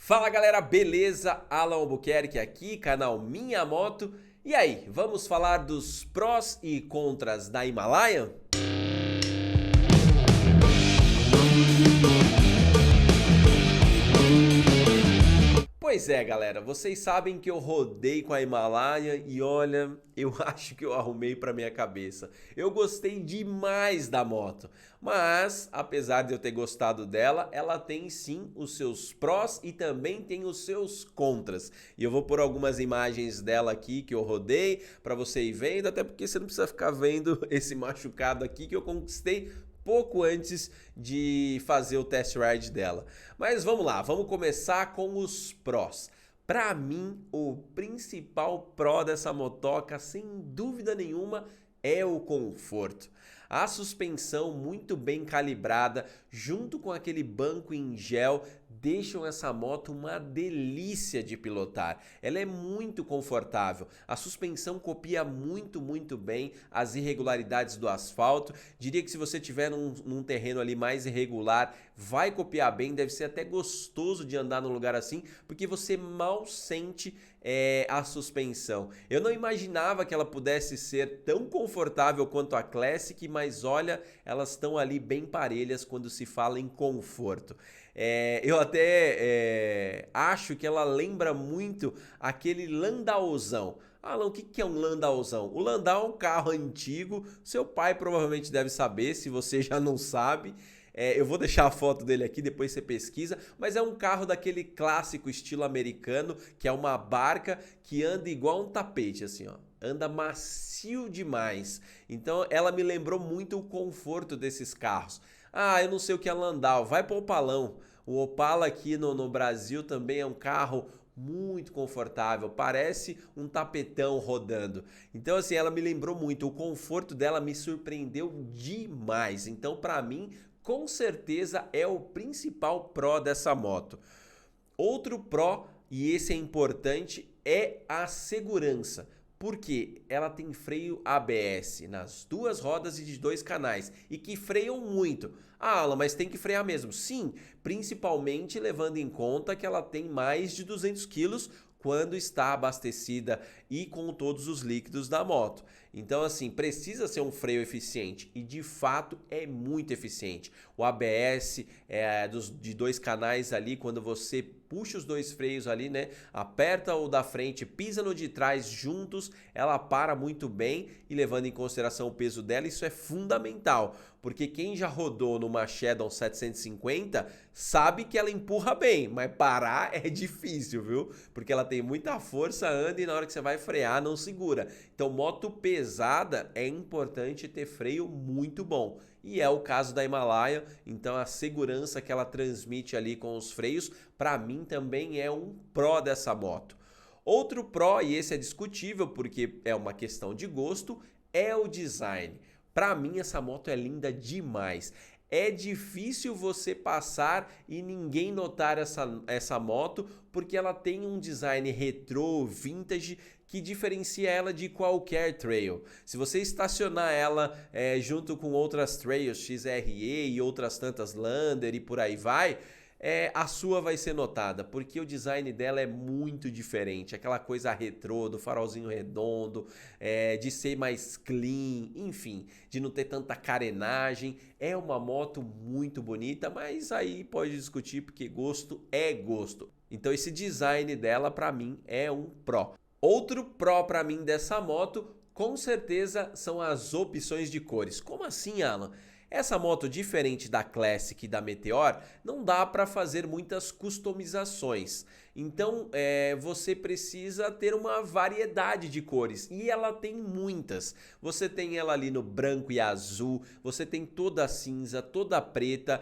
Fala galera, beleza? Alan Albuquerque aqui, canal Minha Moto. E aí, vamos falar dos prós e contras da Himalayan? Pois é, galera, vocês sabem que eu rodei com a Himalayan e olha, eu acho que eu arrumei pra minha cabeça. Eu gostei demais da moto, mas apesar de eu ter gostado dela, ela tem sim os seus prós e também tem os seus contras. E eu vou pôr algumas imagens dela aqui que eu rodei pra você ir vendo, até porque você não precisa ficar vendo esse machucado aqui que eu conquistei pouco antes de fazer o test ride dela. Mas vamos lá, vamos começar com os prós. Para mim, o principal pró dessa motoca, sem dúvida nenhuma, é o conforto. A suspensão muito bem calibrada, junto com aquele banco em gel, deixam essa moto uma delícia de pilotar. Ela é muito confortável. A suspensão copia muito bem as irregularidades do asfalto. Diria que se você tiver num terreno ali mais irregular, vai copiar bem. Deve ser até gostoso de andar num lugar assim, porque você mal sente a suspensão. Eu não imaginava que ela pudesse ser tão confortável quanto a Classic, mas olha, elas estão ali bem parelhas quando se fala em conforto. Eu até acho que ela lembra muito aquele Landauzão. Alan, o que é um Landauzão? O Landau é um carro antigo, seu pai provavelmente deve saber, se você já não sabe. Eu vou deixar a foto dele aqui, depois você pesquisa, mas é um carro daquele clássico estilo americano, que é uma barca que anda igual um tapete, assim, ó. Anda macio demais. Então ela me lembrou muito o conforto desses carros. Ah, eu não sei o que é Landau, vai para o Opalão. O Opala aqui no Brasil também é um carro muito confortável, parece um tapetão rodando. Então assim, ela me lembrou muito, o conforto dela me surpreendeu demais. Então para mim, com certeza é o principal pró dessa moto. Outro pró, e esse é importante, é a segurança. Porque ela tem freio ABS nas duas rodas e de 2 canais e que freiam muito. Ah, Alan, mas tem que frear mesmo. Sim, principalmente levando em conta que ela tem mais de 200 quilos quando está abastecida e com todos os líquidos da moto. Então assim, precisa ser um freio eficiente e de fato é muito eficiente. O ABS de 2 canais ali, quando você puxa os 2 freios ali, né, aperta o da frente, pisa no de trás juntos, ela para muito bem e levando em consideração o peso dela, isso é fundamental. Porque quem já rodou numa Shadow 750 sabe que ela empurra bem, mas parar é difícil, viu? Porque ela tem muita força, anda e na hora que você vai frear não segura. Então moto pesada é importante ter freio muito bom. E é o caso da Himalayan, então a segurança que ela transmite ali com os freios, para mim também é um pró dessa moto. Outro pró, e esse é discutível porque é uma questão de gosto, é o design. Para mim essa moto é linda demais. É difícil você passar e ninguém notar essa moto porque ela tem um design retrô, vintage, que diferencia ela de qualquer trail. Se você estacionar ela junto com outras trails, XRE e outras tantas Lander e por aí vai, a sua vai ser notada, porque o design dela é muito diferente, aquela coisa retrô, do farolzinho redondo, de ser mais clean, enfim, de não ter tanta carenagem. É uma moto muito bonita, mas aí pode discutir porque gosto é gosto. Então esse design dela para mim é um pró. Outro pró para mim dessa moto, com certeza, são as opções de cores. Como assim, Alan? Essa moto, diferente da Classic e da Meteor, não dá para fazer muitas customizações. Então você precisa ter uma variedade de cores e ela tem muitas. Você tem ela ali no branco e azul, você tem toda cinza, toda preta,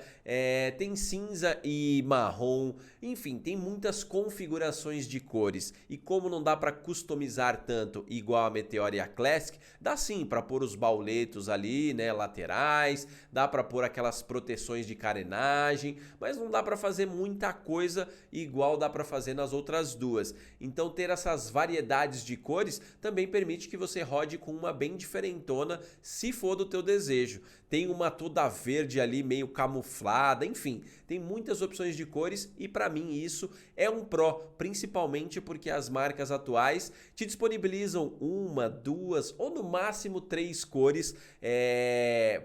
tem cinza e marrom, enfim, tem muitas configurações de cores. E como não dá para customizar tanto igual a Meteor e a Classic, dá sim para pôr os bauletos ali, né, laterais, dá para pôr aquelas proteções de carenagem, mas não dá para fazer muita coisa igual dá para fazer nas outras duas. Então ter essas variedades de cores também permite que você rode com uma bem diferentona, se for do teu desejo. Tem uma toda verde ali, meio camuflada, enfim, tem muitas opções de cores e para mim isso é um pró, principalmente porque as marcas atuais te disponibilizam uma, duas ou no máximo 3 cores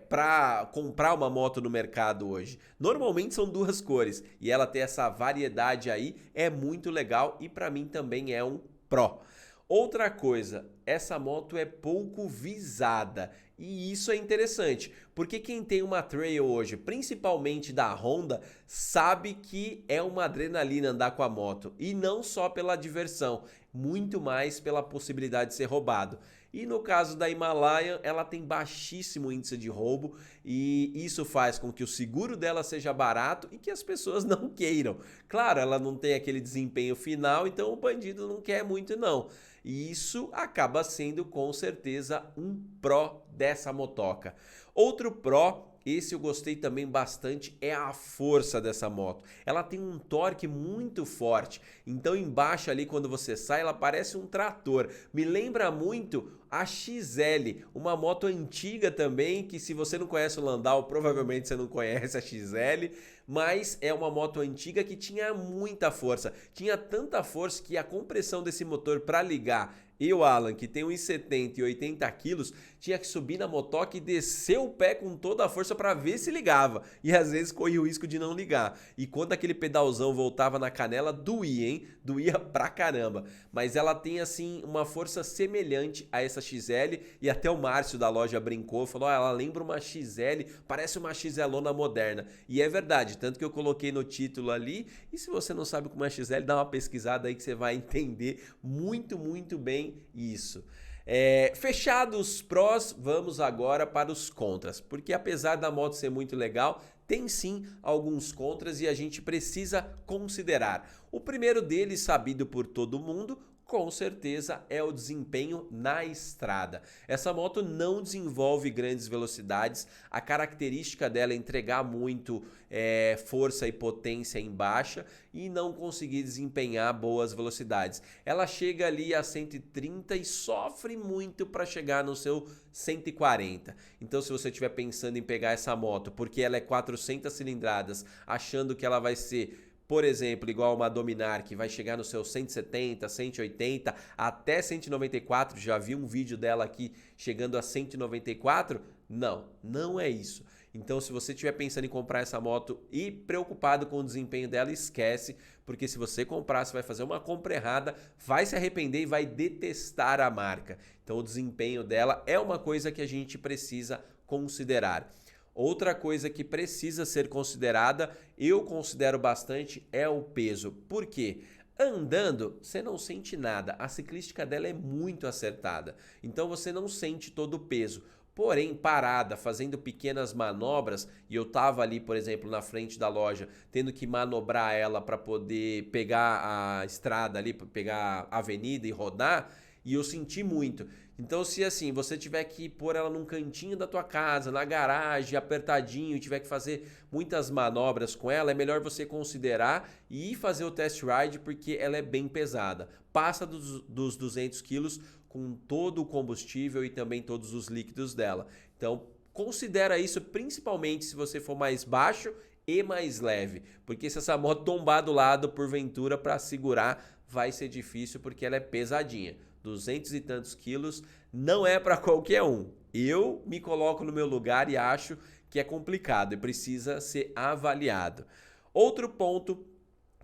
para comprar uma moto no mercado hoje. Normalmente são 2 cores e ela ter essa variedade aí é muito legal e para mim também é um pró. Outra coisa, essa moto é pouco visada e isso é interessante, porque quem tem uma trail hoje, principalmente da Honda, sabe que é uma adrenalina andar com a moto e não só pela diversão, muito mais pela possibilidade de ser roubado. E no caso da Himalayan, ela tem baixíssimo índice de roubo e isso faz com que o seguro dela seja barato e que as pessoas não queiram. Claro, ela não tem aquele desempenho final, então o bandido não quer muito não. E isso acaba sendo com certeza um pró dessa motoca. Outro pró, esse eu gostei também bastante, é a força dessa moto. Ela tem um torque muito forte, então embaixo ali quando você sai ela parece um trator. Me lembra muito a XL, uma moto antiga também, que se você não conhece o Landau, provavelmente você não conhece a XL, mas é uma moto antiga que tinha muita força. Tinha tanta força que a compressão desse motor para ligar, eu, Alan, que tem 1,70 e 80 quilos, tinha que subir na motoca e descer o pé com toda a força para ver se ligava. E às vezes corria o risco de não ligar. E quando aquele pedalzão voltava na canela, doía, hein? Doía pra caramba. Mas ela tem, assim, uma força semelhante a essa XL. E até o Márcio da loja brincou, falou, ela lembra uma XL, parece uma XLona moderna. E é verdade, tanto que eu coloquei no título ali. E se você não sabe como é a XL, dá uma pesquisada aí que você vai entender muito, muito bem isso. Fechados os prós, vamos agora para os contras, porque apesar da moto ser muito legal, tem sim alguns contras e a gente precisa considerar. O primeiro deles, sabido por todo mundo, com certeza é o desempenho na estrada. Essa moto não desenvolve grandes velocidades, a característica dela é entregar muito força e potência em baixa e não conseguir desempenhar boas velocidades. Ela chega ali a 130 e sofre muito para chegar no seu 140. Então se você estiver pensando em pegar essa moto porque ela é 400 cilindradas, achando que ela vai ser, por exemplo, igual uma Dominar, que vai chegar no seu 170, 180, até 194, já vi um vídeo dela aqui chegando a 194, não é isso. Então se você estiver pensando em comprar essa moto e preocupado com o desempenho dela, esquece, porque se você comprar, você vai fazer uma compra errada, vai se arrepender e vai detestar a marca. Então o desempenho dela é uma coisa que a gente precisa considerar. Outra coisa que precisa ser considerada, eu considero bastante, é o peso. Por quê? Andando, você não sente nada. A ciclística dela é muito acertada. Então você não sente todo o peso. Porém, parada, fazendo pequenas manobras, e eu tava ali, por exemplo, na frente da loja, tendo que manobrar ela para poder pegar a estrada ali, pegar a avenida e rodar, e eu senti muito. Então se assim, você tiver que pôr ela num cantinho da tua casa, na garagem, apertadinho, tiver que fazer muitas manobras com ela, é melhor você considerar e ir fazer o test ride porque ela é bem pesada. Passa dos 200 quilos com todo o combustível e também todos os líquidos dela. Então considera isso principalmente se você for mais baixo e mais leve, porque se essa moto tombar do lado porventura para segurar, vai ser difícil porque ela é pesadinha. 200 e tantos quilos não é para qualquer um. Eu me coloco no meu lugar e acho que é complicado e precisa ser avaliado. Outro ponto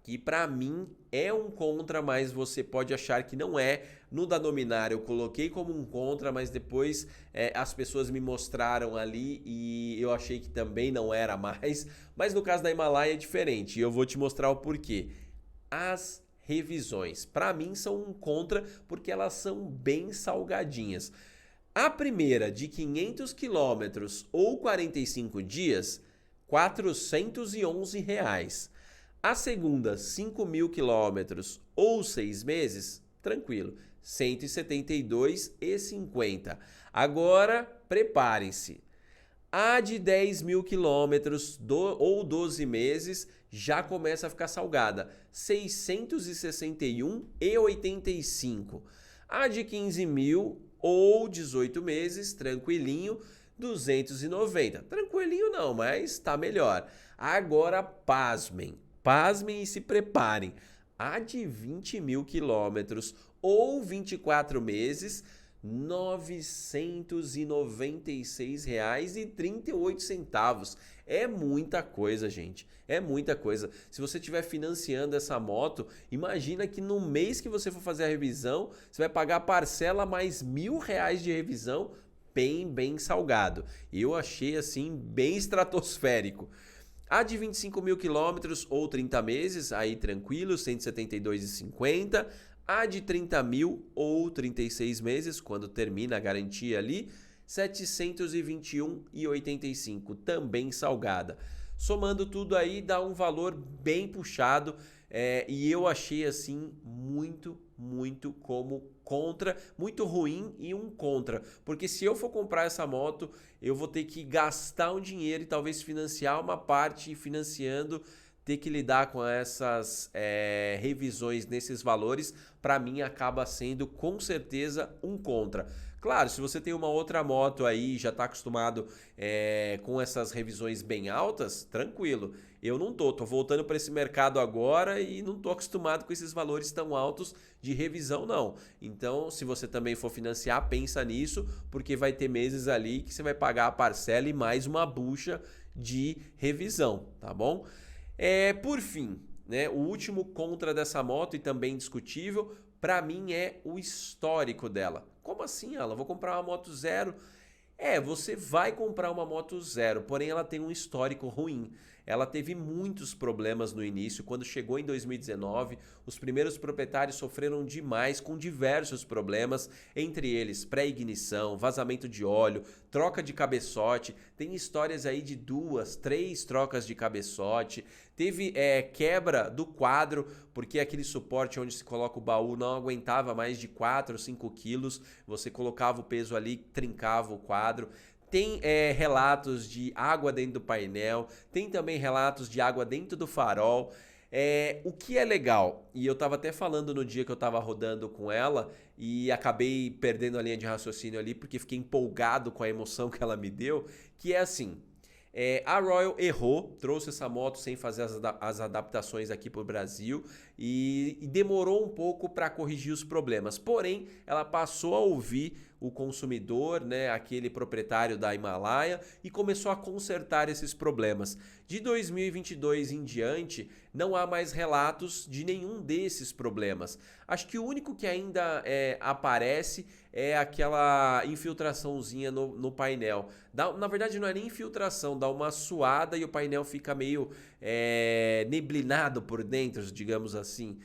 que para mim é um contra, mas você pode achar que não é. No da Dominar eu coloquei como um contra, mas depois as pessoas me mostraram ali e eu achei que também não era mais. Mas no caso da Himalaia é diferente e eu vou te mostrar o porquê. As revisões, para mim são um contra porque elas são bem salgadinhas. A primeira de 500 km ou 45 dias, R$ 411. A segunda, 5.000 km ou 6 meses, tranquilo, R$ 172,50. Agora, preparem-se. A de 10 mil quilômetros ou 12 meses já começa a ficar salgada, R$ 661,85. A de 15 mil ou 18 meses, tranquilinho, 290. Tranquilinho não, mas tá melhor. Agora pasmem e se preparem. A de 20 mil quilômetros ou 24 meses, R$ 996,38. É muita coisa, gente. É muita coisa. Se você estiver financiando essa moto, imagina que no mês que você for fazer a revisão, você vai pagar a parcela mais R$ 1.000 de revisão, bem salgado. Eu achei assim bem estratosférico. A de 25 mil quilômetros ou 30 meses, aí tranquilo, R$ 172,50. A de 30 mil ou 36 meses, quando termina a garantia ali, R$ 721,85, também salgada. Somando tudo aí, dá um valor bem puxado, e eu achei assim muito como contra, muito ruim e um contra. Porque se eu for comprar essa moto, eu vou ter que gastar um dinheiro e talvez financiar uma parte e financiando ter que lidar com essas revisões nesses valores, para mim acaba sendo com certeza um contra. Claro, se você tem uma outra moto aí, já está acostumado com essas revisões bem altas, tranquilo. Eu não tô voltando para esse mercado agora e não tô acostumado com esses valores tão altos de revisão não. Então, se você também for financiar, pensa nisso, porque vai ter meses ali que você vai pagar a parcela e mais uma bucha de revisão, tá bom? Por fim, né, o último contra dessa moto e também discutível, para mim é o histórico dela. Como assim, Alan? Vou comprar uma moto zero? Você vai comprar uma moto zero, porém ela tem um histórico ruim. Ela teve muitos problemas no início. Quando chegou em 2019, os primeiros proprietários sofreram demais com diversos problemas, entre eles pré-ignição, vazamento de óleo, troca de cabeçote. Tem histórias aí de 2, 3 trocas de cabeçote. Teve quebra do quadro, porque aquele suporte onde se coloca o baú não aguentava mais de 4 ou 5 quilos. Você colocava o peso ali, trincava o quadro. Tem relatos de água dentro do painel, tem também relatos de água dentro do farol. O que é legal, e eu estava até falando no dia que eu estava rodando com ela e acabei perdendo a linha de raciocínio ali porque fiquei empolgado com a emoção que ela me deu, que é assim... a Royal errou, trouxe essa moto sem fazer as adaptações aqui para o Brasil e demorou um pouco para corrigir os problemas. Porém, ela passou a ouvir o consumidor, né, aquele proprietário da Himalaia, e começou a consertar esses problemas. De 2022 em diante, não há mais relatos de nenhum desses problemas. Acho que o único que ainda aparece é aquela infiltraçãozinha no painel. Na verdade não é nem infiltração, dá uma suada e o painel fica meio neblinado por dentro, digamos assim.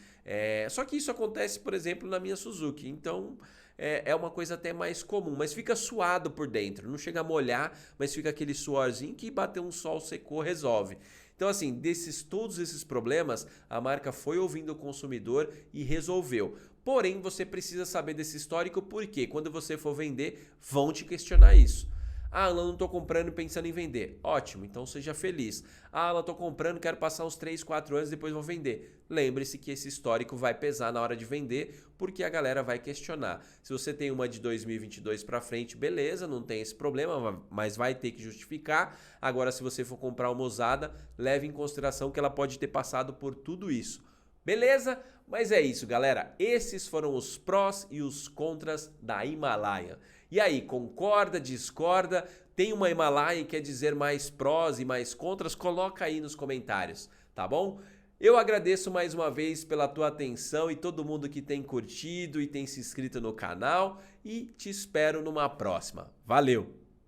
Só que isso acontece, por exemplo, na minha Suzuki, então é uma coisa até mais comum, mas fica suado por dentro, não chega a molhar, mas fica aquele suorzinho que bateu um sol, secou, resolve. Então assim, todos esses problemas, a marca foi ouvindo o consumidor e resolveu. Porém, você precisa saber desse histórico porque quando você for vender, vão te questionar isso. Ah, Alan, não estou comprando e pensando em vender. Ótimo, então seja feliz. Ah, Alan, estou comprando, quero passar uns 3, 4 anos e depois vou vender. Lembre-se que esse histórico vai pesar na hora de vender porque a galera vai questionar. Se você tem uma de 2022 para frente, beleza, não tem esse problema, mas vai ter que justificar. Agora, se você for comprar uma usada, leve em consideração que ela pode ter passado por tudo isso. Beleza? Mas é isso, galera. Esses foram os prós e os contras da Himalaia. E aí, concorda, discorda? Tem uma Himalaia e quer dizer mais prós e mais contras? Coloca aí nos comentários, tá bom? Eu agradeço mais uma vez pela tua atenção e todo mundo que tem curtido e tem se inscrito no canal e te espero numa próxima. Valeu!